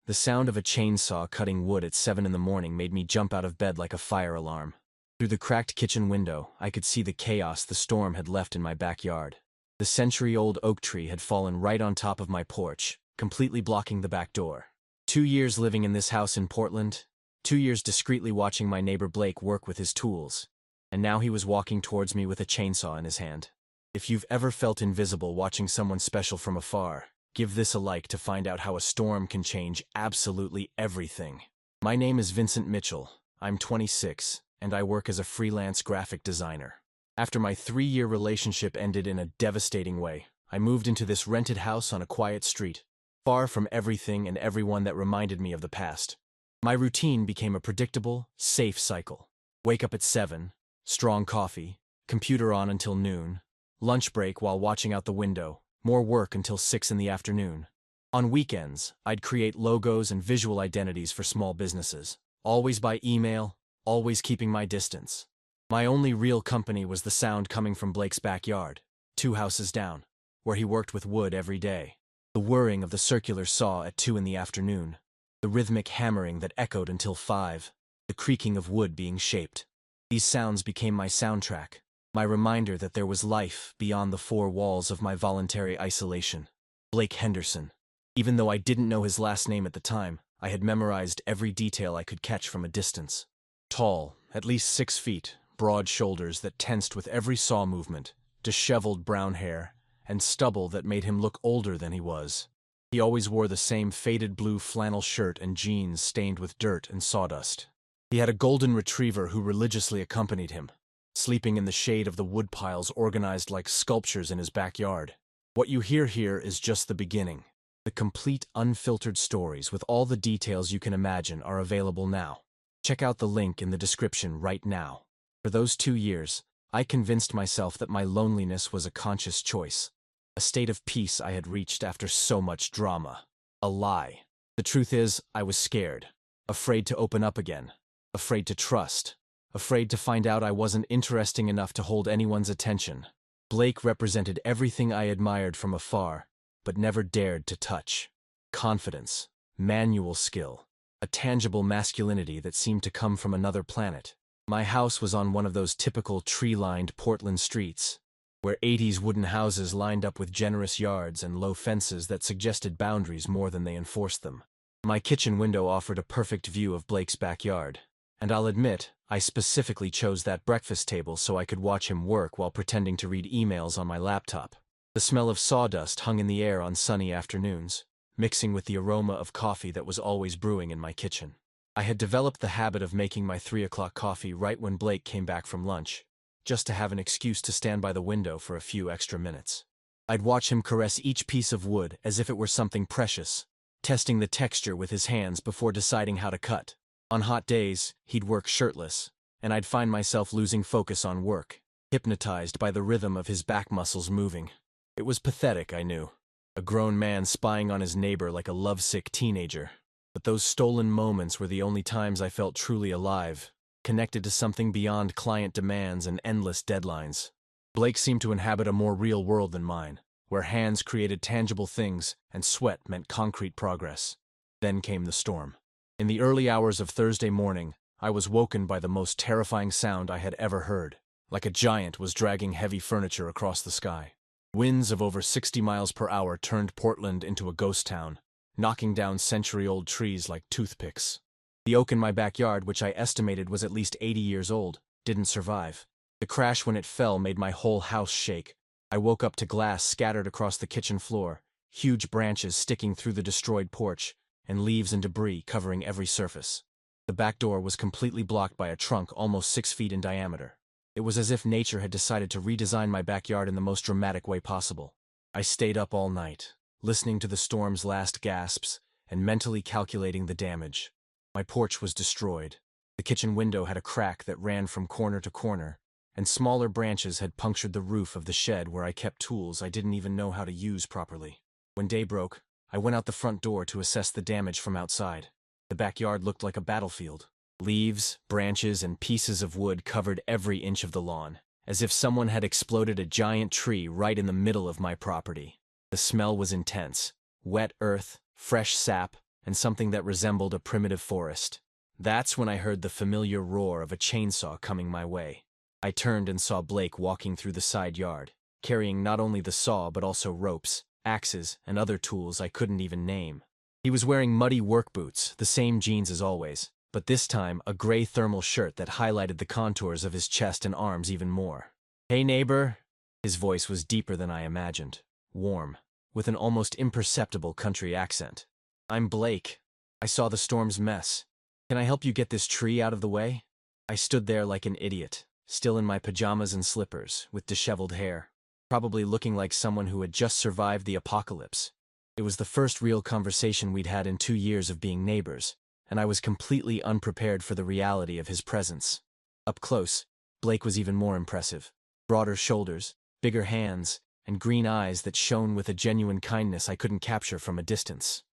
The sound of a chainsaw cutting wood at 7 in the morning made me jump out of bed like a fire alarm. Through the cracked kitchen window, I could see the chaos the storm had left in my backyard. The century-old oak tree had fallen right on top of my porch, completely blocking the back door. 2 years living in this house in Portland, 2 years discreetly watching my neighbor Blake work with his tools, and now he was walking towards me with a chainsaw in his hand. If you've ever felt invisible watching someone special from afar, give this a like to find out how a storm can change absolutely everything. My name is Vincent Mitchell. I'm 26, and I work as a freelance graphic designer. After my 3-year relationship ended in a devastating way, I moved into this rented house on a quiet street, far from everything and everyone that reminded me of the past. My routine became a predictable, safe cycle. Wake up at 7, strong coffee, computer on until noon, lunch break while watching out the window, more work until 6 in the afternoon. On weekends, I'd create logos and visual identities for small businesses, always by email, always keeping my distance. My only real company was the sound coming from Blake's backyard, 2 houses down, where he worked with wood every day. The whirring of the circular saw at 2 in the afternoon, the rhythmic hammering that echoed until 5, the creaking of wood being shaped. These sounds became my soundtrack, my reminder that there was life beyond the 4 walls of my voluntary isolation. Blake Henderson. Even though I didn't know his last name at the time, I had memorized every detail I could catch from a distance. Tall, at least 6 feet, broad shoulders that tensed with every saw movement, disheveled brown hair, and stubble that made him look older than he was. He always wore the same faded blue flannel shirt and jeans stained with dirt and sawdust. He had a golden retriever who religiously accompanied him, sleeping in the shade of the wood piles organized like sculptures in his backyard. What you hear here is just the beginning. The complete, unfiltered stories with all the details you can imagine are available now. Check out the link in the description right now. For those 2 years, I convinced myself that my loneliness was a conscious choice, a state of peace I had reached after so much drama. A lie. The truth is, I was scared, afraid to open up again, afraid to trust, afraid to find out I wasn't interesting enough to hold anyone's attention. Blake represented everything I admired from afar, but never dared to touch. Confidence, manual skill, a tangible masculinity that seemed to come from another planet. My house was on one of those typical tree-lined Portland streets, where 80s wooden houses lined up with generous yards and low fences that suggested boundaries more than they enforced them. My kitchen window offered a perfect view of Blake's backyard, and I'll admit, I specifically chose that breakfast table so I could watch him work while pretending to read emails on my laptop. The smell of sawdust hung in the air on sunny afternoons, mixing with the aroma of coffee that was always brewing in my kitchen. I had developed the habit of making my 3 o'clock coffee right when Blake came back from lunch, just to have an excuse to stand by the window for a few extra minutes. I'd watch him caress each piece of wood as if it were something precious, testing the texture with his hands before deciding how to cut. On hot days, he'd work shirtless, and I'd find myself losing focus on work, hypnotized by the rhythm of his back muscles moving. It was pathetic, I knew. A grown man spying on his neighbor like a lovesick teenager. But those stolen moments were the only times I felt truly alive, connected to something beyond client demands and endless deadlines. Blake seemed to inhabit a more real world than mine, where hands created tangible things and sweat meant concrete progress. Then came the storm. In the early hours of Thursday morning, I was woken by the most terrifying sound I had ever heard, like a giant was dragging heavy furniture across the sky. Winds of over 60 miles per hour turned Portland into a ghost town, knocking down century-old trees like toothpicks. The oak in my backyard, which I estimated was at least 80 years old, didn't survive. The crash when it fell made my whole house shake. I woke up to glass scattered across the kitchen floor, huge branches sticking through the destroyed porch, and leaves and debris covering every surface. The back door was completely blocked by a trunk almost 6 feet in diameter. It was as if nature had decided to redesign my backyard in the most dramatic way possible. I stayed up all night, listening to the storm's last gasps and mentally calculating the damage. My porch was destroyed. The kitchen window had a crack that ran from corner to corner, and smaller branches had punctured the roof of the shed where I kept tools I didn't even know how to use properly. When day broke, I went out the front door to assess the damage from outside. The backyard looked like a battlefield. Leaves, branches, and pieces of wood covered every inch of the lawn, as if someone had exploded a giant tree right in the middle of my property. The smell was intense. Wet earth, fresh sap, and something that resembled a primitive forest. That's when I heard the familiar roar of a chainsaw coming my way. I turned and saw Blake walking through the side yard, carrying not only the saw but also ropes, axes, and other tools I couldn't even name. He was wearing muddy work boots, the same jeans as always, but this time a gray thermal shirt that highlighted the contours of his chest and arms even more. "Hey, neighbor." His voice was deeper than I imagined, warm, with an almost imperceptible country accent. "I'm Blake. I saw the storm's mess. Can I help you get this tree out of the way?" I stood there like an idiot, still in my pajamas and slippers, with disheveled hair, probably looking like someone who had just survived the apocalypse. It was the first real conversation we'd had in 2 years of being neighbors, and I was completely unprepared for the reality of his presence. Up close, Blake was even more impressive. Broader shoulders, bigger hands, and green eyes that shone with a genuine kindness I couldn't capture from a distance.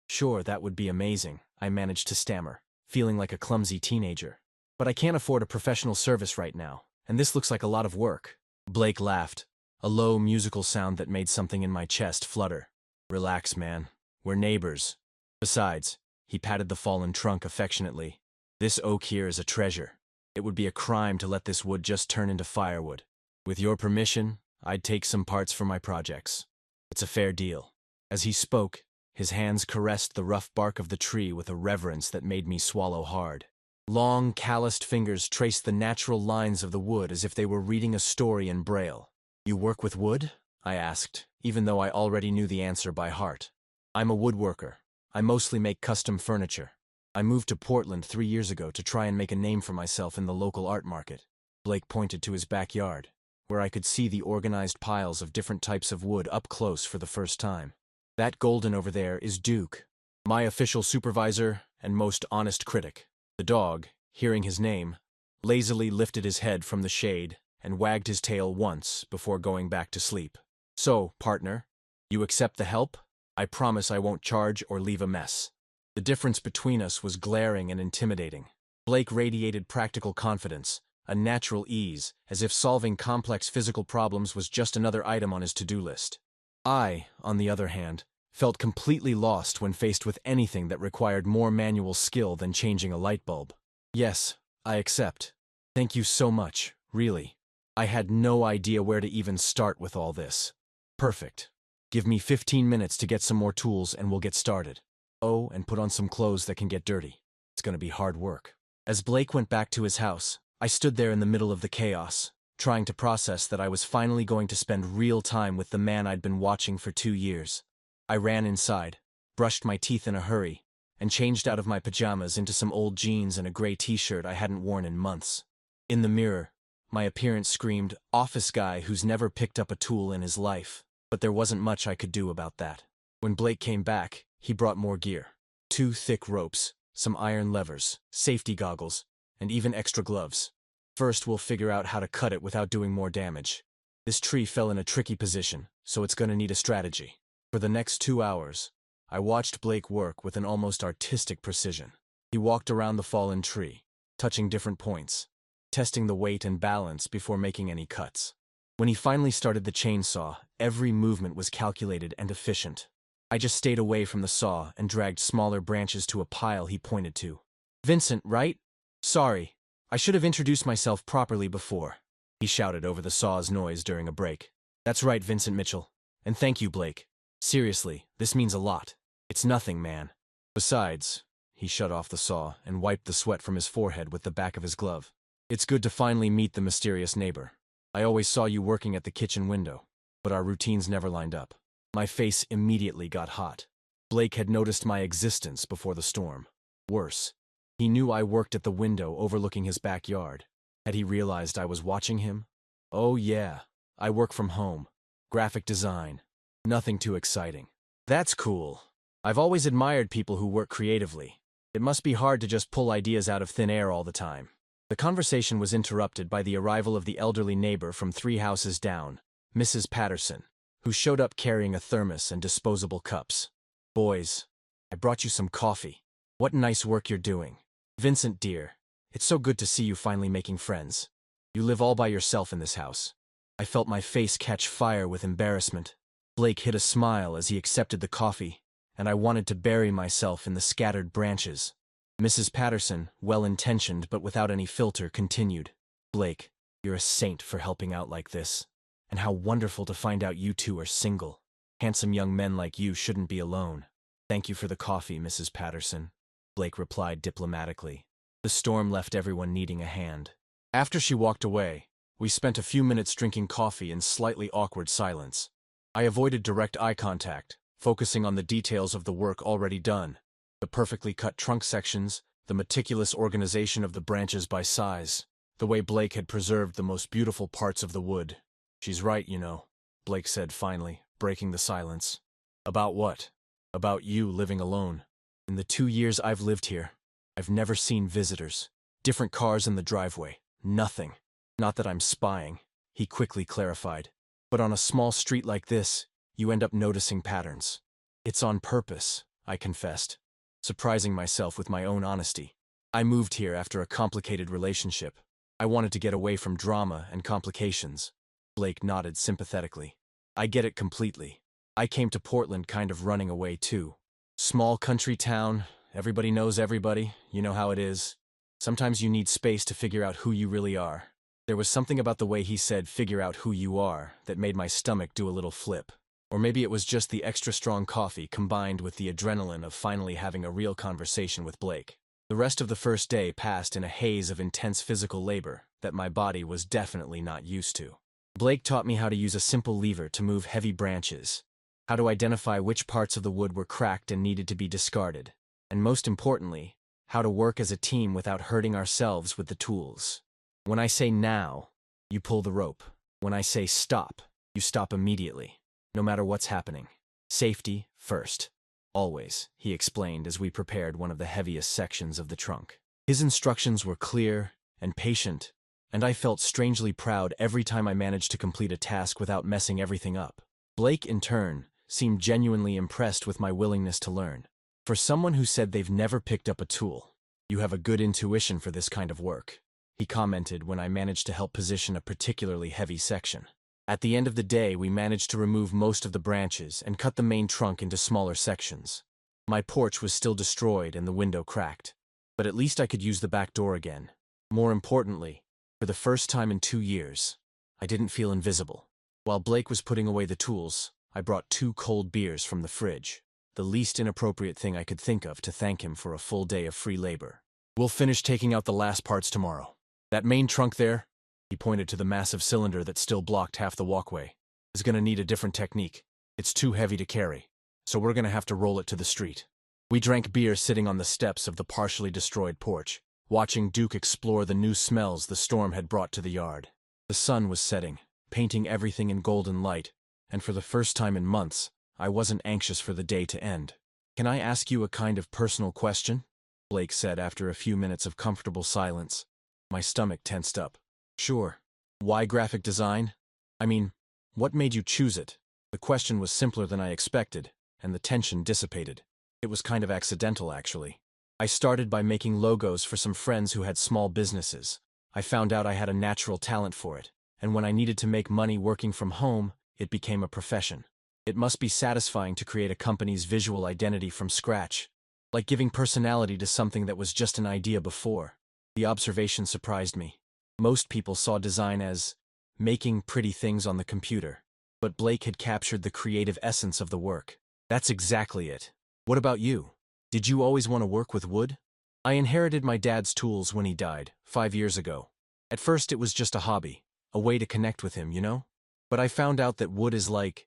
Sure, that would be amazing," I managed to stammer, feeling like a clumsy teenager. "But I can't afford a professional service right now, and this looks like a lot of work." Blake laughed, a low musical sound that made something in my chest flutter. "Relax, man. We're neighbors. Besides," he patted the fallen trunk affectionately, "this oak here is a treasure. It would be a crime to let this wood just turn into firewood. With your permission, I'd take some parts for my projects. It's a fair deal." As he spoke, his hands caressed the rough bark of the tree with a reverence that made me swallow hard. Long, calloused fingers traced the natural lines of the wood as if they were reading a story in Braille. "You work with wood?" I asked, even though I already knew the answer by heart. "I'm a woodworker. I mostly make custom furniture. I moved to Portland 3 years ago to try and make a name for myself in the local art market." Blake pointed to his backyard, where I could see the organized piles of different types of wood up close for the first time. "That golden over there is Duke, my official supervisor and most honest critic." The dog, hearing his name, lazily lifted his head from the shade and wagged his tail once before going back to sleep. "So, partner, you accept the help? I promise I won't charge or leave a mess." The difference between us was glaring and intimidating. Blake radiated practical confidence, a natural ease, as if solving complex physical problems was just another item on his to-do list. I, on the other hand, felt completely lost when faced with anything that required more manual skill than changing a light bulb. "Yes, I accept. Thank you so much, really. I had no idea where to even start with all this." "Perfect. Give me 15 minutes to get some more tools and we'll get started. Oh, and put on some clothes that can get dirty. It's going to be hard work." As Blake went back to his house, I stood there in the middle of the chaos, trying to process that I was finally going to spend real time with the man I'd been watching for 2 years. I ran inside, brushed my teeth in a hurry, and changed out of my pajamas into some old jeans and a gray t-shirt I hadn't worn in months. In the mirror, my appearance screamed, "Office guy who's never picked up a tool in his life." But there wasn't much I could do about that. When Blake came back, he brought more gear. 2 thick ropes, some iron levers, safety goggles, and even extra gloves. "First, we'll figure out how to cut it without doing more damage. This tree fell in a tricky position, so it's going to need a strategy." For the next 2 hours, I watched Blake work with an almost artistic precision. He walked around the fallen tree, touching different points, testing the weight and balance before making any cuts. When he finally started the chainsaw, every movement was calculated and efficient. I just stayed away from the saw and dragged smaller branches to a pile he pointed to. "Vincent, right? Sorry, I should have introduced myself properly before," he shouted over the saw's noise during a break. "That's right, Vincent Mitchell. And thank you, Blake. Seriously, this means a lot. It's nothing, man. Besides," he shut off the saw and wiped the sweat from his forehead with the back of his glove, "it's good to finally meet the mysterious neighbor. I always saw you working at the kitchen window, but our routines never lined up." My face immediately got hot. Blake had noticed my existence before the storm. Worse, he knew I worked at the window overlooking his backyard. Had he realized I was watching him? "Oh yeah, I work from home. Graphic design. Nothing too exciting." "That's cool. I've always admired people who work creatively. It must be hard to just pull ideas out of thin air all the time." The conversation was interrupted by the arrival of the elderly neighbor from 3 houses down, Mrs. Patterson, who showed up carrying a thermos and disposable cups. "Boys, I brought you some coffee. What nice work you're doing. Vincent, dear, it's so good to see you finally making friends. You live all by yourself in this house." I felt my face catch fire with embarrassment. Blake hid a smile as he accepted the coffee, and I wanted to bury myself in the scattered branches. Mrs. Patterson, well-intentioned but without any filter, continued. Blake, you're a saint for helping out like this. And how wonderful to find out you two are single. Handsome young men like you shouldn't be alone. Thank you for the coffee, Mrs. Patterson, Blake replied diplomatically. The storm left everyone needing a hand. After she walked away, we spent a few minutes drinking coffee in slightly awkward silence. I avoided direct eye contact, focusing on the details of the work already done. The perfectly cut trunk sections, the meticulous organization of the branches by size, the way Blake had preserved the most beautiful parts of the wood. She's right, you know, Blake said finally, breaking the silence. About what? About you living alone. In the 2 years I've lived here, I've never seen visitors. Different cars in the driveway. Nothing. Not that I'm spying, he quickly clarified. But on a small street like this, you end up noticing patterns. It's on purpose, I confessed, surprising myself with my own honesty. I moved here after a complicated relationship. I wanted to get away from drama and complications. Blake nodded sympathetically. I get it completely. I came to Portland kind of running away too. Small country town, everybody knows everybody, you know how it is. Sometimes you need space to figure out who you really are. There was something about the way he said figure out who you are that made my stomach do a little flip. Or maybe it was just the extra strong coffee combined with the adrenaline of finally having a real conversation with Blake. The rest of the first day passed in a haze of intense physical labor that my body was definitely not used to. Blake taught me how to use a simple lever to move heavy branches, how to identify which parts of the wood were cracked and needed to be discarded, and most importantly, how to work as a team without hurting ourselves with the tools. When I say now, you pull the rope. When I say stop, you stop immediately, no matter what's happening. Safety first. Always, he explained as we prepared one of the heaviest sections of the trunk. His instructions were clear and patient, and I felt strangely proud every time I managed to complete a task without messing everything up. Blake, in turn, seemed genuinely impressed with my willingness to learn. For someone who said they've never picked up a tool, you have a good intuition for this kind of work, he commented when I managed to help position a particularly heavy section. At the end of the day, we managed to remove most of the branches and cut the main trunk into smaller sections. My porch was still destroyed and the window cracked, but at least I could use the back door again. More importantly, for the first time in 2 years, I didn't feel invisible. While Blake was putting away the tools, I brought 2 cold beers from the fridge, the least inappropriate thing I could think of to thank him for a full day of free labor. We'll finish taking out the last parts tomorrow. That main trunk there, he pointed to the massive cylinder that still blocked half the walkway, is going to need a different technique. It's too heavy to carry, so we're going to have to roll it to the street. We drank beer sitting on the steps of the partially destroyed porch, watching Duke explore the new smells the storm had brought to the yard. The sun was setting, painting everything in golden light, and for the first time in months, I wasn't anxious for the day to end. Can I ask you a kind of personal question? Blake said after a few minutes of comfortable silence. My stomach tensed up. Sure. Why graphic design? I mean, what made you choose it? The question was simpler than I expected, and the tension dissipated. It was kind of accidental, actually. I started by making logos for some friends who had small businesses. I found out I had a natural talent for it, and when I needed to make money working from home, it became a profession. It must be satisfying to create a company's visual identity from scratch, like giving personality to something that was just an idea before. The observation surprised me. Most people saw design as making pretty things on the computer, but Blake had captured the creative essence of the work. That's exactly it. What about you? Did you always want to work with wood? I inherited my dad's tools when he died, 5 years ago. At first it was just a hobby, a way to connect with him, you know? But I found out that wood is like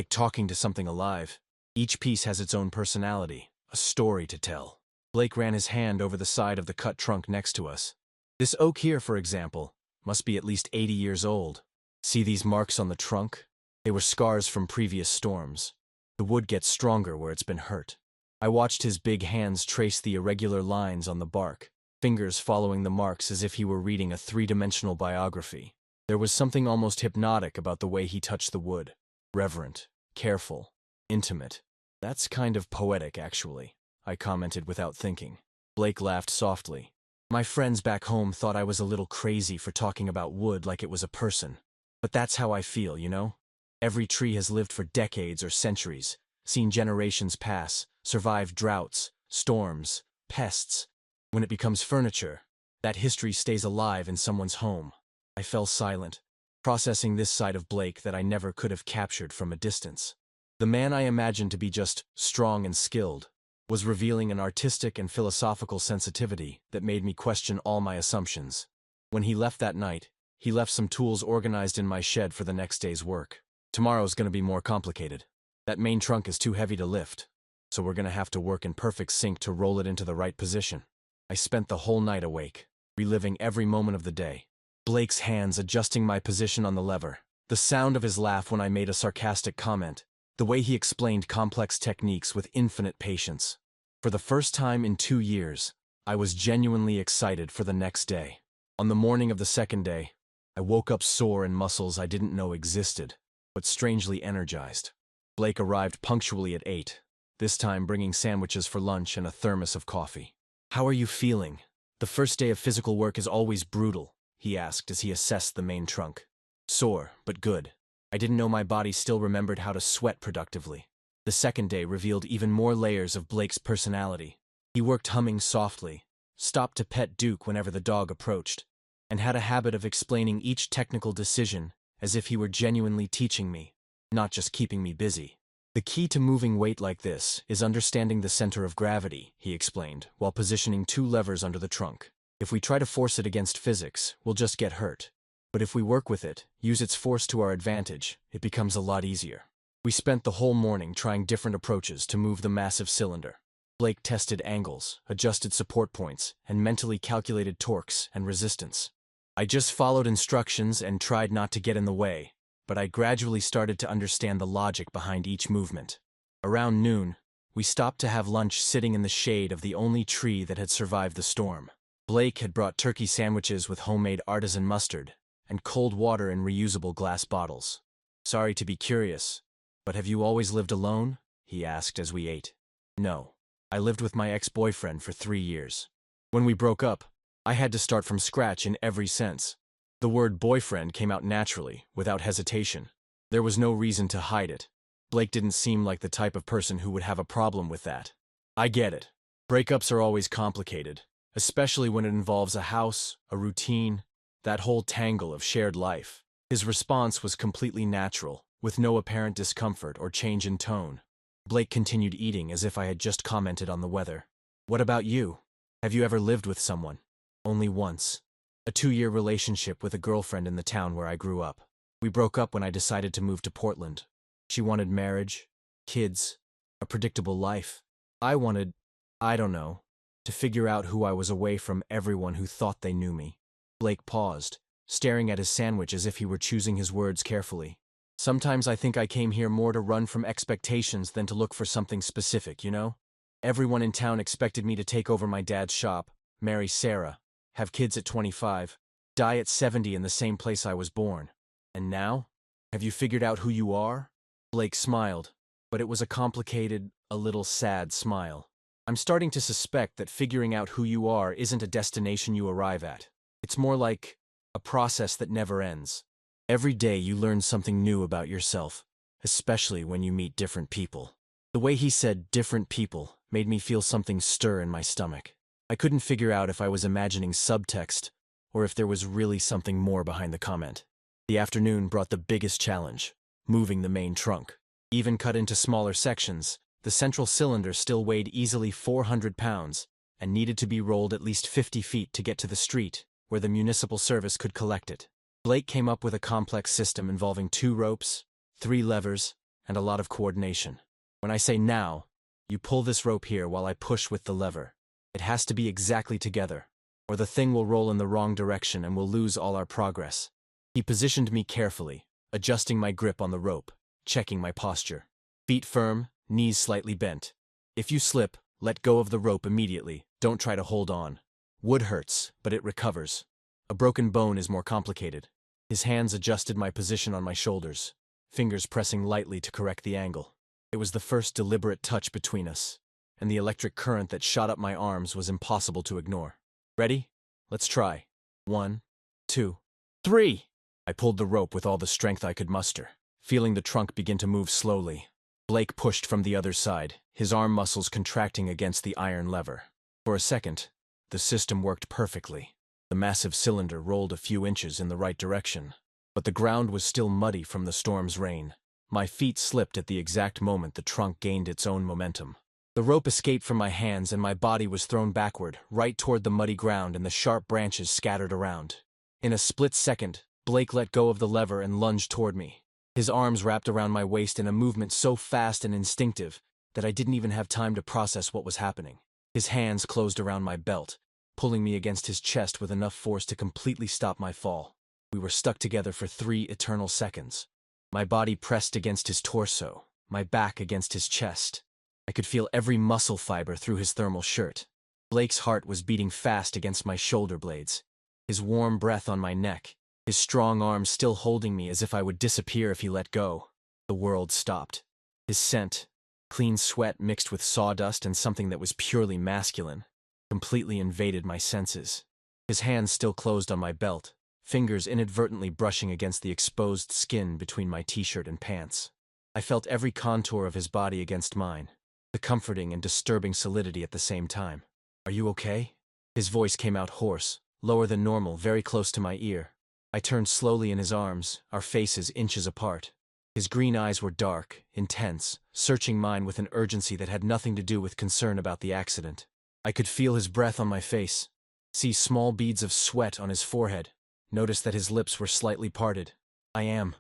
talking to something alive. Each piece has its own personality, a story to tell. Blake ran his hand over the side of the cut trunk next to us. This oak here, for example, must be at least 80 years old. See these marks on the trunk? They were scars from previous storms. The wood gets stronger where it's been hurt. I watched his big hands trace the irregular lines on the bark, fingers following the marks as if he were reading a 3-dimensional biography. There was something almost hypnotic about the way he touched the wood. Reverent, careful, intimate. That's kind of poetic, actually, I commented without thinking. Blake laughed softly. My friends back home thought I was a little crazy for talking about wood like it was a person. But that's how I feel, you know? Every tree has lived for decades or centuries, seen generations pass, survived droughts, storms, pests. When it becomes furniture, that history stays alive in someone's home. I fell silent, processing this side of Blake that I never could have captured from a distance. The man I imagined to be just strong and skilled was revealing an artistic and philosophical sensitivity that made me question all my assumptions. When he left that night, he left some tools organized in my shed for the next day's work. Tomorrow's gonna be more complicated. That main trunk is too heavy to lift, so we're gonna have to work in perfect sync to roll it into the right position. I spent the whole night awake, reliving every moment of the day. Blake's hands adjusting my position on the lever, the sound of his laugh when I made a sarcastic comment, the way he explained complex techniques with infinite patience. For the first time in 2 years, I was genuinely excited for the next day. On the morning of the second day, I woke up sore in muscles I didn't know existed, but strangely energized. Blake arrived punctually at 8, this time bringing sandwiches for lunch and a thermos of coffee. "How are you feeling? The first day of physical work is always brutal," he asked as he assessed the main trunk. "Sore, but good. I didn't know my body still remembered how to sweat productively." The second day revealed even more layers of Blake's personality. He worked humming softly, stopped to pet Duke whenever the dog approached, and had a habit of explaining each technical decision as if he were genuinely teaching me, not just keeping me busy. "The key to moving weight like this is understanding the center of gravity," he explained, while positioning 2 levers under the trunk. "If we try to force it against physics, we'll just get hurt. But if we work with it, use its force to our advantage, it becomes a lot easier." We spent the whole morning trying different approaches to move the massive cylinder. Blake tested angles, adjusted support points, and mentally calculated torques and resistance. I just followed instructions and tried not to get in the way, but I gradually started to understand the logic behind each movement. Around noon, we stopped to have lunch sitting in the shade of the only tree that had survived the storm. Blake had brought turkey sandwiches with homemade artisan mustard and cold water in reusable glass bottles. "Sorry to be curious, but have you always lived alone?" he asked as we ate. "No. I lived with my ex-boyfriend for 3 years. When we broke up, I had to start from scratch in every sense." The word boyfriend came out naturally, without hesitation. There was no reason to hide it. Blake didn't seem like the type of person who would have a problem with that. "I get it. Breakups are always complicated, especially when it involves a house, a routine, that whole tangle of shared life." His response was completely natural, with no apparent discomfort or change in tone. Blake continued eating as if I had just commented on the weather. "What about you? Have you ever lived with someone?" "Only once. A 2-year relationship with a girlfriend in the town where I grew up. We broke up when I decided to move to Portland. She wanted marriage, kids, a predictable life. I wanted, I don't know, to figure out who I was away from everyone who thought they knew me." Blake paused, staring at his sandwich as if he were choosing his words carefully. "Sometimes I think I came here more to run from expectations than to look for something specific, you know? Everyone in town expected me to take over my dad's shop, marry Sarah, have kids at 25, die at 70 in the same place I was born. And now? Have you figured out who you are?" Blake smiled, but it was a complicated, a little sad smile. "I'm starting to suspect that figuring out who you are isn't a destination you arrive at. It's more like a process that never ends. Every day you learn something new about yourself, especially when you meet different people." The way he said "different people" made me feel something stir in my stomach. I couldn't figure out if I was imagining subtext or if there was really something more behind the comment. The afternoon brought the biggest challenge, moving the main trunk. Even cut into smaller sections, the central cylinder still weighed easily 400 pounds and needed to be rolled at least 50 feet to get to the street, where the municipal service could collect it. Blake came up with a complex system involving 2 ropes, 3 levers, and a lot of coordination. "When I say now, you pull this rope here while I push with the lever. It has to be exactly together, or the thing will roll in the wrong direction and we'll lose all our progress." He positioned me carefully, adjusting my grip on the rope, checking my posture. "Feet firm, knees slightly bent. If you slip, let go of the rope immediately, don't try to hold on. Wood hurts, but it recovers. A broken bone is more complicated." His hands adjusted my position on my shoulders, fingers pressing lightly to correct the angle. It was the first deliberate touch between us, and the electric current that shot up my arms was impossible to ignore. "Ready? Let's try. 1, 2, 3! I pulled the rope with all the strength I could muster, feeling the trunk begin to move slowly. Blake pushed from the other side, his arm muscles contracting against the iron lever. For a second, the system worked perfectly. The massive cylinder rolled a few inches in the right direction, but the ground was still muddy from the storm's rain. My feet slipped at the exact moment the trunk gained its own momentum. The rope escaped from my hands and my body was thrown backward, right toward the muddy ground and the sharp branches scattered around. In a split second, Blake let go of the lever and lunged toward me. His arms wrapped around my waist in a movement so fast and instinctive that I didn't even have time to process what was happening. His hands closed around my belt, pulling me against his chest with enough force to completely stop my fall. We were stuck together for 3 eternal seconds. My body pressed against his torso, my back against his chest. I could feel every muscle fiber through his thermal shirt. Blake's heart was beating fast against my shoulder blades, his warm breath on my neck, his strong arms still holding me as if I would disappear if he let go. The world stopped. His scent, clean sweat mixed with sawdust and something that was purely masculine, completely invaded my senses. His hands still closed on my belt, fingers inadvertently brushing against the exposed skin between my t-shirt and pants. I felt every contour of his body against mine, the comforting and disturbing solidity at the same time. "Are you okay?" His voice came out hoarse, lower than normal, very close to my ear. I turned slowly in his arms, our faces inches apart. His green eyes were dark, intense, searching mine with an urgency that had nothing to do with concern about the accident. I could feel his breath on my face, see small beads of sweat on his forehead, notice that his lips were slightly parted. I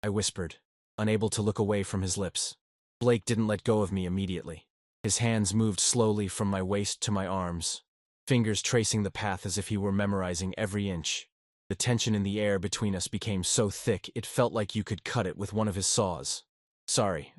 whispered, unable to look away from his lips. Blake didn't let go of me immediately. His hands moved slowly from my waist to my arms, fingers tracing the path as if he were memorizing every inch. The tension in the air between us became so thick it felt like you could cut it with one of his saws. "Sorry,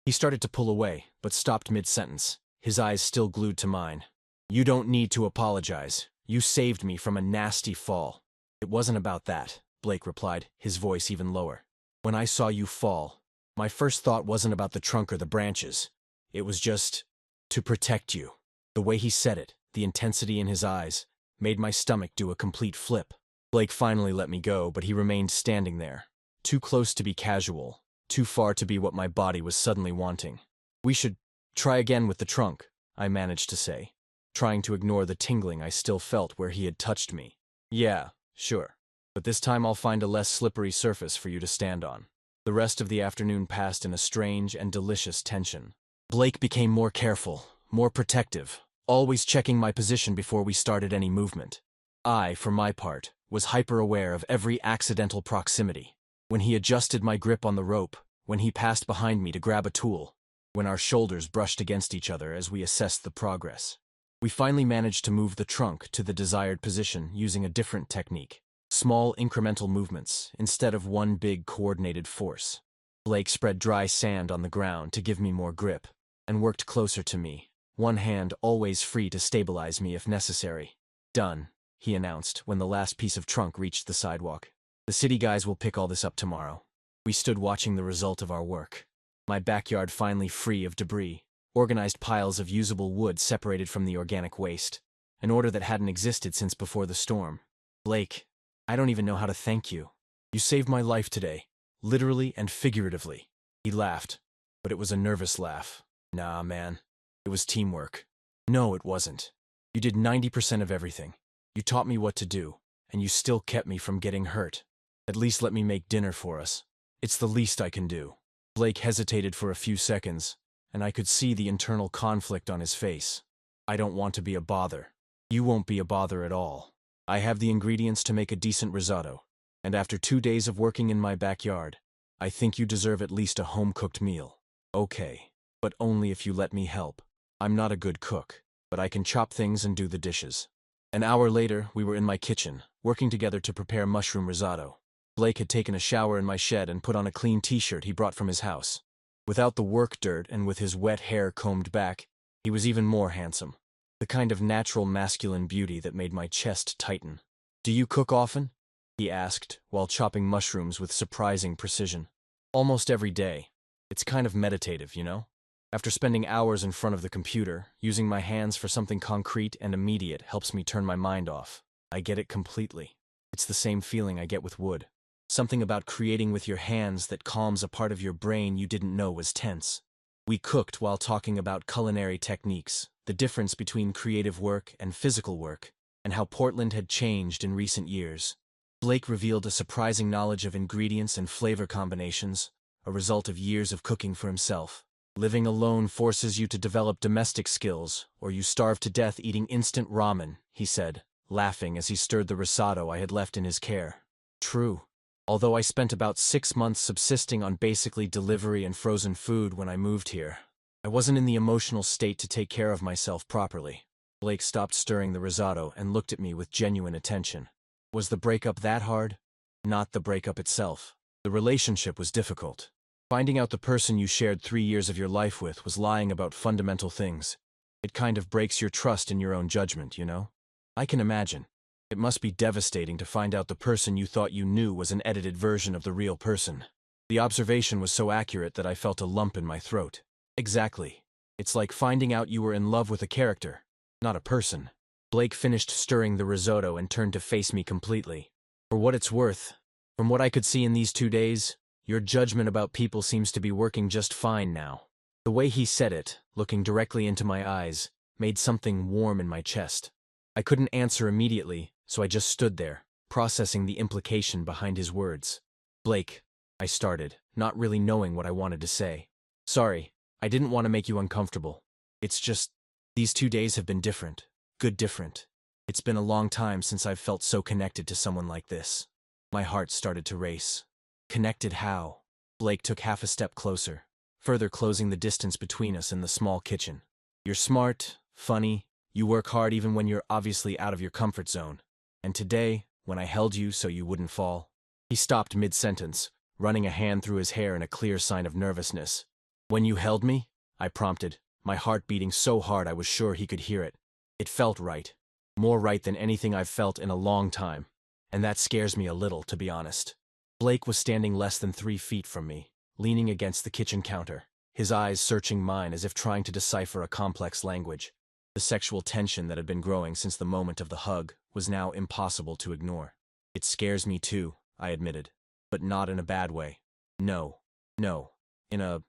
He started to pull away, but stopped mid-sentence, his eyes still glued to mine. "You don't need to apologize. You saved me from a nasty fall." "It wasn't about that," Blake replied, his voice even lower. "When I saw you fall, my first thought wasn't about the trunk or the branches. It was just to protect you." The way he said it, the intensity in his eyes, made my stomach do a complete flip. Blake finally let me go, but he remained standing there, too close to be casual, too far to be what my body was suddenly wanting. "We should try again with the trunk," I managed to say, trying to ignore the tingling I still felt where he had touched me. "Yeah, sure. But this time I'll find a less slippery surface for you to stand on." The rest of the afternoon passed in a strange and delicious tension. Blake became more careful, more protective, always checking my position before we started any movement. I, for my part, was hyper-aware of every accidental proximity. When he adjusted my grip on the rope, when he passed behind me to grab a tool, when our shoulders brushed against each other as we assessed the progress. We finally managed to move the trunk to the desired position using a different technique. Small incremental movements, instead of one big coordinated force. Blake spread dry sand on the ground to give me more grip, and worked closer to me, one hand always free to stabilize me if necessary. "Done," he announced when the last piece of trunk reached the sidewalk. "The city guys will pick all this up tomorrow." We stood watching the result of our work. My backyard finally free of debris, organized piles of usable wood separated from the organic waste, an order that hadn't existed since before the storm. "Blake, I don't even know how to thank you. You saved my life today, literally and figuratively." He laughed, but it was a nervous laugh. "Nah, man. It was teamwork." "No, it wasn't. You did 90% of everything. You taught me what to do, and you still kept me from getting hurt. At least let me make dinner for us. It's the least I can do." Blake hesitated for a few seconds, and I could see the internal conflict on his face. "I don't want to be a bother." "You won't be a bother at all. I have the ingredients to make a decent risotto, and after 2 days of working in my backyard, I think you deserve at least a home-cooked meal." "Okay, but only if you let me help. I'm not a good cook, but I can chop things and do the dishes." An hour later, we were in my kitchen, working together to prepare mushroom risotto. Blake had taken a shower in my shed and put on a clean t-shirt he brought from his house. Without the work dirt and with his wet hair combed back, he was even more handsome. The kind of natural masculine beauty that made my chest tighten. "Do you cook often?" he asked, while chopping mushrooms with surprising precision. "Almost every day. It's kind of meditative, you know? After spending hours in front of the computer, using my hands for something concrete and immediate helps me turn my mind off. I get it completely. It's the same feeling I get with wood. Something about creating with your hands that calms a part of your brain you didn't know was tense. We cooked while talking about culinary techniques, the difference between creative work and physical work, and how Portland had changed in recent years. Blake revealed a surprising knowledge of ingredients and flavor combinations, a result of years of cooking for himself. Living alone forces you to develop domestic skills, or you starve to death eating instant ramen, he said, laughing as he stirred the risotto I had left in his care. True. Although I spent about 6 months subsisting on basically delivery and frozen food when I moved here, I wasn't in the emotional state to take care of myself properly. Blake stopped stirring the risotto and looked at me with genuine attention. Was the breakup that hard? Not the breakup itself. The relationship was difficult. Finding out the person you shared 3 years of your life with was lying about fundamental things. It kind of breaks your trust in your own judgment, you know? I can imagine. It must be devastating to find out the person you thought you knew was an edited version of the real person. The observation was so accurate that I felt a lump in my throat. Exactly. It's like finding out you were in love with a character, not a person. Blake finished stirring the risotto and turned to face me completely. For what it's worth, from what I could see in these 2 days, your judgment about people seems to be working just fine now. The way he said it, looking directly into my eyes, made something warm in my chest. I couldn't answer immediately, so I just stood there, processing the implication behind his words. Blake, I started, not really knowing what I wanted to say. Sorry, I didn't want to make you uncomfortable. It's just, these 2 days have been different. Good different. It's been a long time since I've felt so connected to someone like this. My heart started to race. Connected how? Blake took half a step closer, further closing the distance between us in the small kitchen. You're smart, funny, you work hard even when you're obviously out of your comfort zone. And today, when I held you so you wouldn't fall. He stopped mid-sentence, running a hand through his hair in a clear sign of nervousness. When you held me? I prompted, my heart beating so hard I was sure he could hear it. It felt right. More right than anything I've felt in a long time. And that scares me a little, to be honest. Blake was standing less than 3 feet from me, leaning against the kitchen counter, his eyes searching mine as if trying to decipher a complex language. The sexual tension that had been growing since the moment of the hug was now impossible to ignore. It scares me too, I admitted, but not in a bad way. No, in an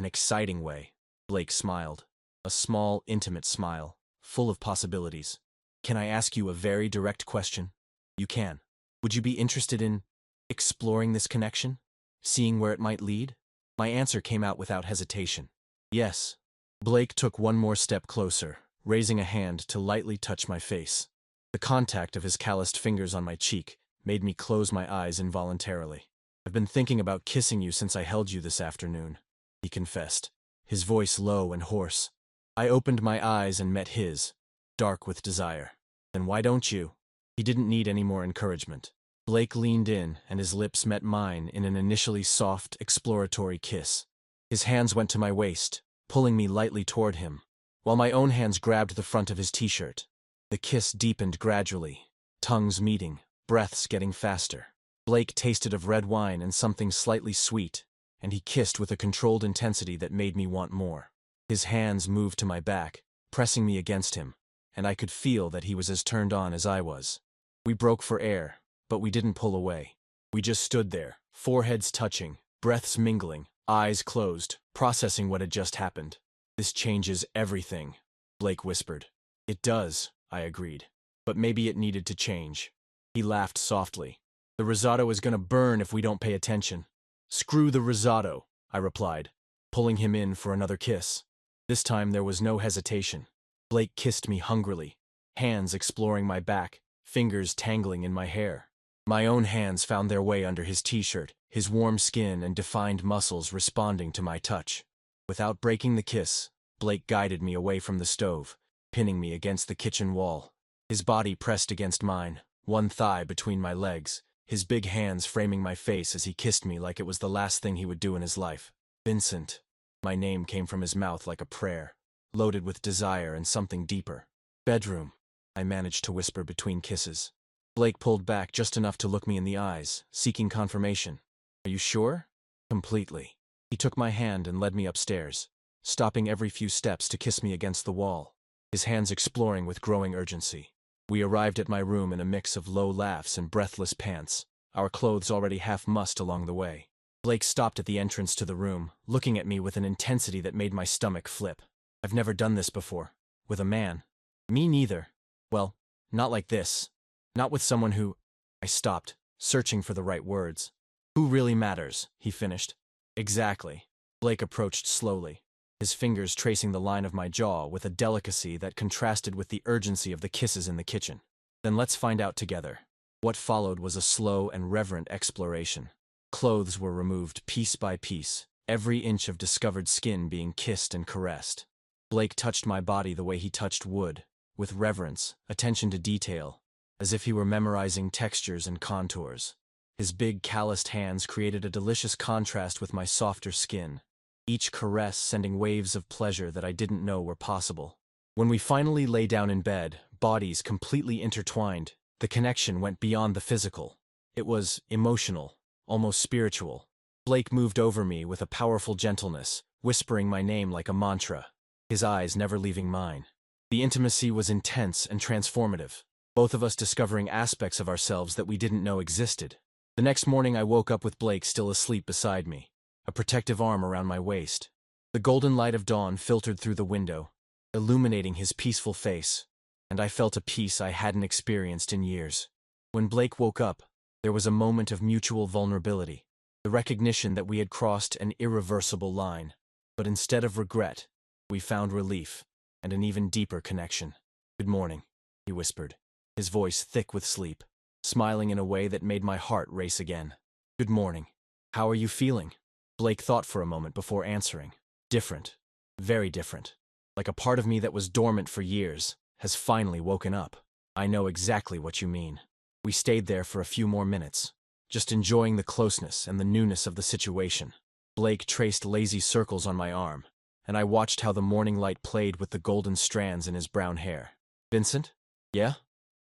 exciting way. Blake smiled, a small, intimate smile, full of possibilities. Can I ask you a very direct question? You can. Would you be interested in exploring this connection? Seeing where it might lead? My answer came out without hesitation. Yes. Blake took one more step closer, raising a hand to lightly touch my face. The contact of his calloused fingers on my cheek made me close my eyes involuntarily. I've been thinking about kissing you since I held you this afternoon, he confessed, his voice low and hoarse. I opened my eyes and met his, dark with desire. Then why don't you? He didn't need any more encouragement. Blake leaned in, and his lips met mine in an initially soft, exploratory kiss. His hands went to my waist, pulling me lightly toward him, while my own hands grabbed the front of his t-shirt. The kiss deepened gradually, tongues meeting, breaths getting faster. Blake tasted of red wine and something slightly sweet, and he kissed with a controlled intensity that made me want more. His hands moved to my back, pressing me against him, and I could feel that he was as turned on as I was. We broke for air, but we didn't pull away. We just stood there, foreheads touching, breaths mingling, eyes closed, processing what had just happened. This changes everything, Blake whispered. It does, I agreed. But maybe it needed to change. He laughed softly. The risotto is gonna burn if we don't pay attention. Screw the risotto, I replied, pulling him in for another kiss. This time there was no hesitation. Blake kissed me hungrily, hands exploring my back, fingers tangling in my hair. My own hands found their way under his t-shirt, his warm skin and defined muscles responding to my touch. Without breaking the kiss, Blake guided me away from the stove, pinning me against the kitchen wall. His body pressed against mine, one thigh between my legs, his big hands framing my face as he kissed me like it was the last thing he would do in his life. Vincent. My name came from his mouth like a prayer, loaded with desire and something deeper. Bedroom, I managed to whisper between kisses. Blake pulled back just enough to look me in the eyes, seeking confirmation. Are you sure? Completely. He took my hand and led me upstairs, stopping every few steps to kiss me against the wall, his hands exploring with growing urgency. We arrived at my room in a mix of low laughs and breathless pants, our clothes already half mussed along the way. Blake stopped at the entrance to the room, looking at me with an intensity that made my stomach flip. I've never done this before. With a man. Me neither. Well, not like this. Not with someone who… I stopped, searching for the right words. Who really matters, he finished. Exactly. Blake approached slowly, his fingers tracing the line of my jaw with a delicacy that contrasted with the urgency of the kisses in the kitchen. Then let's find out together. What followed was a slow and reverent exploration. Clothes were removed piece by piece, every inch of discovered skin being kissed and caressed. Blake touched my body the way he touched wood, with reverence, attention to detail, as if he were memorizing textures and contours. His big, calloused hands created a delicious contrast with my softer skin, each caress sending waves of pleasure that I didn't know were possible. When we finally lay down in bed, bodies completely intertwined, the connection went beyond the physical. It was emotional, almost spiritual. Blake moved over me with a powerful gentleness, whispering my name like a mantra, his eyes never leaving mine. The intimacy was intense and transformative, both of us discovering aspects of ourselves that we didn't know existed. The next morning I woke up with Blake still asleep beside me, a protective arm around my waist. The golden light of dawn filtered through the window, illuminating his peaceful face, and I felt a peace I hadn't experienced in years. When Blake woke up, there was a moment of mutual vulnerability, the recognition that we had crossed an irreversible line. But instead of regret, we found relief and an even deeper connection. Good morning, he whispered, his voice thick with sleep, smiling in a way that made my heart race again. Good morning. How are you feeling? Blake thought for a moment before answering. Different. Very different. Like a part of me that was dormant for years has finally woken up. I know exactly what you mean. We stayed there for a few more minutes, just enjoying the closeness and the newness of the situation. Blake traced lazy circles on my arm, and I watched how the morning light played with the golden strands in his brown hair. Vincent? Yeah?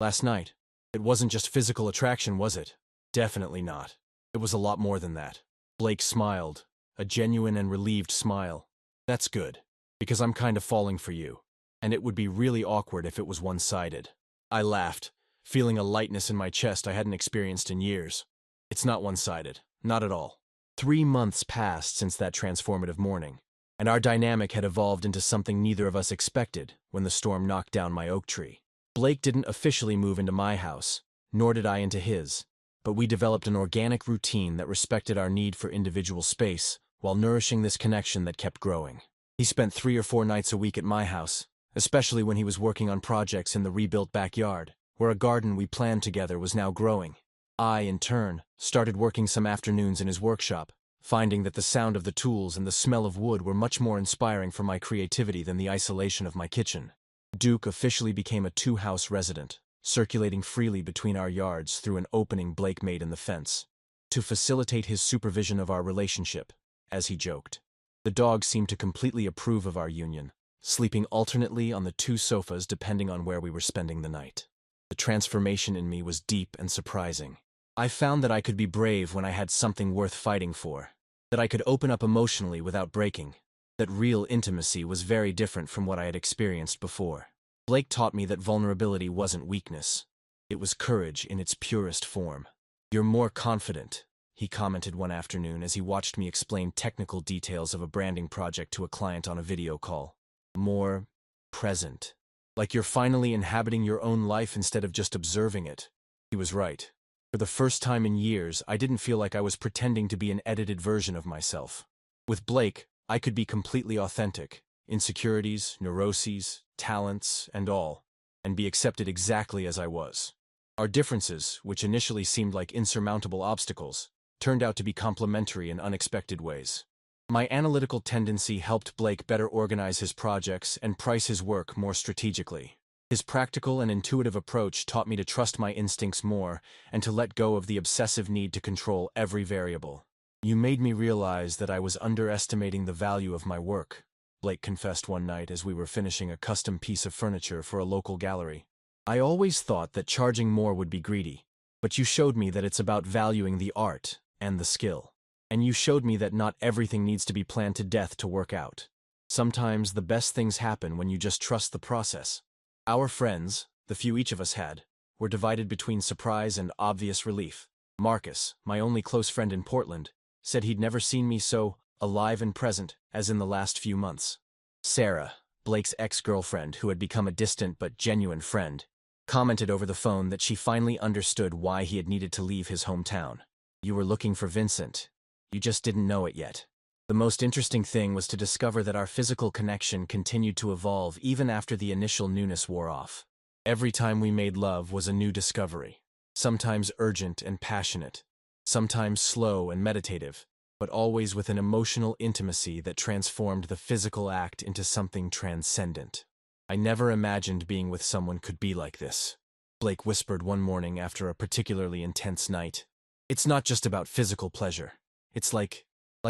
Last night. It wasn't just physical attraction, was it? Definitely not. It was a lot more than that. Blake smiled, a genuine and relieved smile. That's good, because I'm kind of falling for you, and it would be really awkward if it was one-sided. I laughed, feeling a lightness in my chest I hadn't experienced in years. It's not one-sided, not at all. 3 months passed since that transformative morning, and our dynamic had evolved into something neither of us expected when the storm knocked down my oak tree. Blake didn't officially move into my house, nor did I into his, but we developed an organic routine that respected our need for individual space while nourishing this connection that kept growing. He spent 3 or 4 nights a week at my house, especially when he was working on projects in the rebuilt backyard, where a garden we planned together was now growing. I, in turn, started working some afternoons in his workshop, finding that the sound of the tools and the smell of wood were much more inspiring for my creativity than the isolation of my kitchen. Duke officially became a 2-house resident, circulating freely between our yards through an opening Blake made in the fence, to facilitate his supervision of our relationship, as he joked. The dog seemed to completely approve of our union, sleeping alternately on the 2 sofas depending on where we were spending the night. The transformation in me was deep and surprising. I found that I could be brave when I had something worth fighting for, that I could open up emotionally without breaking, that real intimacy was very different from what I had experienced before. Blake taught me that vulnerability wasn't weakness. It was courage in its purest form. You're more confident, he commented one afternoon as he watched me explain technical details of a branding project to a client on a video call. More present. Like you're finally inhabiting your own life instead of just observing it. He was right. For the first time in years, I didn't feel like I was pretending to be an edited version of myself. With Blake, I could be completely authentic, insecurities, neuroses, talents, and all, and be accepted exactly as I was. Our differences, which initially seemed like insurmountable obstacles, turned out to be complementary in unexpected ways. My analytical tendency helped Blake better organize his projects and price his work more strategically. His practical and intuitive approach taught me to trust my instincts more and to let go of the obsessive need to control every variable. You made me realize that I was underestimating the value of my work, Blake confessed one night as we were finishing a custom piece of furniture for a local gallery. I always thought that charging more would be greedy, but you showed me that it's about valuing the art and the skill. And you showed me that not everything needs to be planned to death to work out. Sometimes the best things happen when you just trust the process. Our friends, the few each of us had, were divided between surprise and obvious relief. Marcus, my only close friend in Portland, said he'd never seen me so alive and present as in the last few months. Sarah, Blake's ex-girlfriend who had become a distant but genuine friend, commented over the phone that she finally understood why he had needed to leave his hometown. "You were looking for Vincent. You just didn't know it yet." The most interesting thing was to discover that our physical connection continued to evolve even after the initial newness wore off. Every time we made love was a new discovery, sometimes urgent and passionate, sometimes slow and meditative, but always with an emotional intimacy that transformed the physical act into something transcendent. "I never imagined being with someone could be like this," Blake whispered one morning after a particularly intense night. "It's not just about physical pleasure. It's like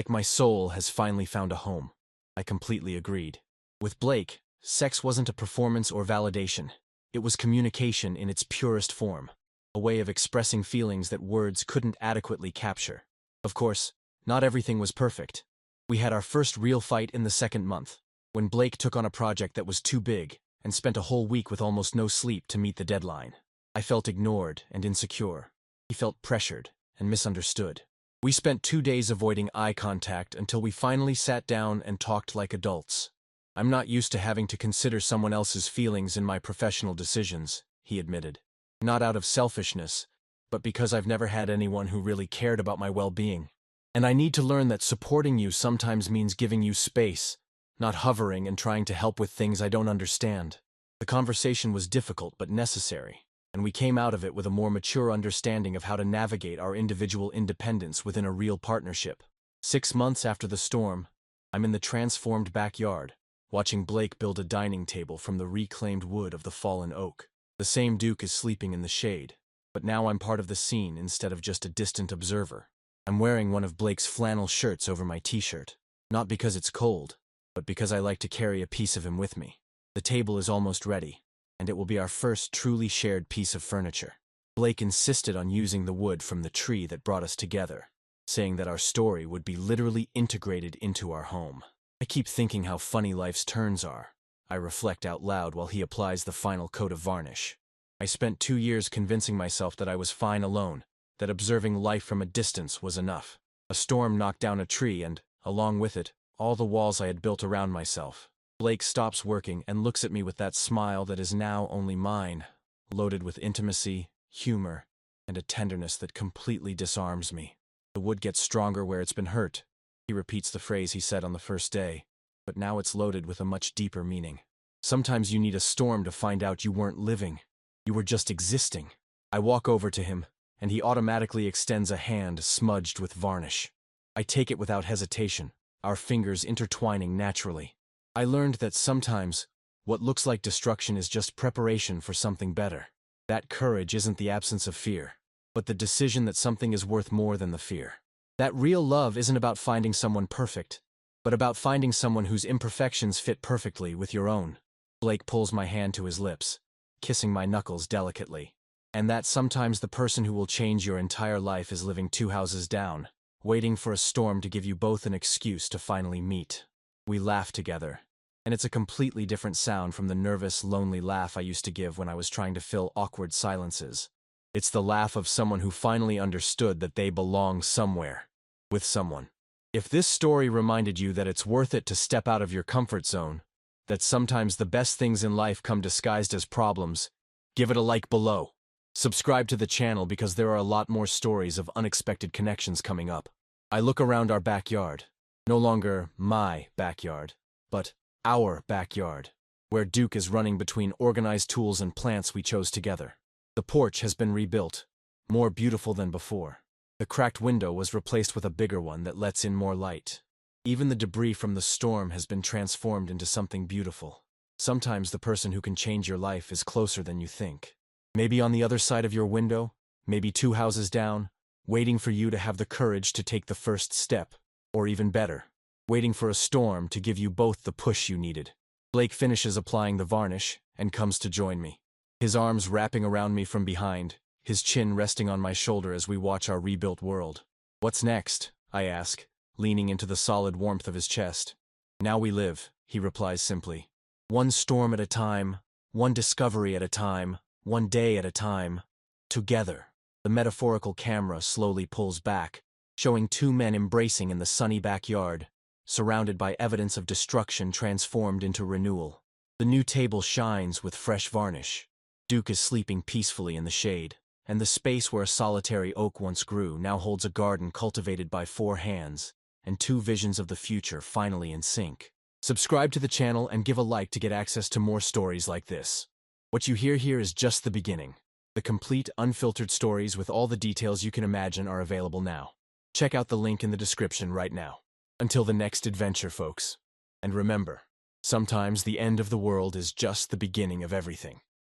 my soul has finally found a home." I completely agreed. With Blake, sex wasn't a performance or validation. It was communication in its purest form, a way of expressing feelings that words couldn't adequately capture. Of course, not everything was perfect. We had our first real fight in the second month, when Blake took on a project that was too big and spent a whole week with almost no sleep to meet the deadline. I felt ignored and insecure. He felt pressured and misunderstood. We spent 2 days avoiding eye contact until we finally sat down and talked like adults. "I'm not used to having to consider someone else's feelings in my professional decisions," he admitted. "Not out of selfishness, but because I've never had anyone who really cared about my well-being. And I need to learn that supporting you sometimes means giving you space, not hovering and trying to help with things I don't understand." The conversation was difficult but necessary, and we came out of it with a more mature understanding of how to navigate our individual independence within a real partnership. 6 months after the storm, I'm in the transformed backyard, watching Blake build a dining table from the reclaimed wood of the fallen oak. The same Duke is sleeping in the shade, but now I'm part of the scene instead of just a distant observer. I'm wearing one of Blake's flannel shirts over my t-shirt, not because it's cold, but because I like to carry a piece of him with me. The table is almost ready, and it will be our first truly shared piece of furniture. Blake insisted on using the wood from the tree that brought us together, saying that our story would be literally integrated into our home. I keep thinking how funny life's turns are. I reflect out loud while he applies the final coat of varnish. I spent 2 years convincing myself that I was fine alone, that observing life from a distance was enough. A storm knocked down a tree and, along with it, all the walls I had built around myself. Blake stops working and looks at me with that smile that is now only mine, loaded with intimacy, humor, and a tenderness that completely disarms me. "The wood gets stronger where it's been hurt." He repeats the phrase he said on the first day, but now it's loaded with a much deeper meaning. Sometimes you need a storm to find out you weren't living. You were just existing. I walk over to him, and he automatically extends a hand smudged with varnish. I take it without hesitation, our fingers intertwining naturally. I learned that sometimes, what looks like destruction is just preparation for something better. That courage isn't the absence of fear, but the decision that something is worth more than the fear. That real love isn't about finding someone perfect, but about finding someone whose imperfections fit perfectly with your own. Blake pulls my hand to his lips, kissing my knuckles delicately. And that sometimes the person who will change your entire life is living 2 houses down, waiting for a storm to give you both an excuse to finally meet. We laugh together, and it's a completely different sound from the nervous, lonely laugh I used to give when I was trying to fill awkward silences. It's the laugh of someone who finally understood that they belong somewhere, with someone. If this story reminded you that it's worth it to step out of your comfort zone, that sometimes the best things in life come disguised as problems, give it a like below. Subscribe to the channel because there are a lot more stories of unexpected connections coming up. I look around our backyard. No longer my backyard, but our backyard, where Duke is running between organized tools and plants we chose together. The porch has been rebuilt, more beautiful than before. The cracked window was replaced with a bigger one that lets in more light. Even the debris from the storm has been transformed into something beautiful. Sometimes the person who can change your life is closer than you think. Maybe on the other side of your window, maybe 2 houses down, waiting for you to have the courage to take the first step. Or even better, waiting for a storm to give you both the push you needed. Blake finishes applying the varnish and comes to join me. His arms wrapping around me from behind, his chin resting on my shoulder as we watch our rebuilt world. "What's next?" I ask, leaning into the solid warmth of his chest. "Now we live," he replies simply. "One storm at a time, one discovery at a time, one day at a time. Together." The metaphorical camera slowly pulls back, showing two men embracing in the sunny backyard, surrounded by evidence of destruction transformed into renewal. The new table shines with fresh varnish. Duke is sleeping peacefully in the shade, and the space where a solitary oak once grew now holds a garden cultivated by 4 hands, and 2 visions of the future finally in sync. Subscribe to the channel and give a like to get access to more stories like this. What you hear here is just the beginning. The complete, unfiltered stories with all the details you can imagine are available now. Check out the link in the description right now. Until the next adventure, folks. And remember, sometimes the end of the world is just the beginning of everything.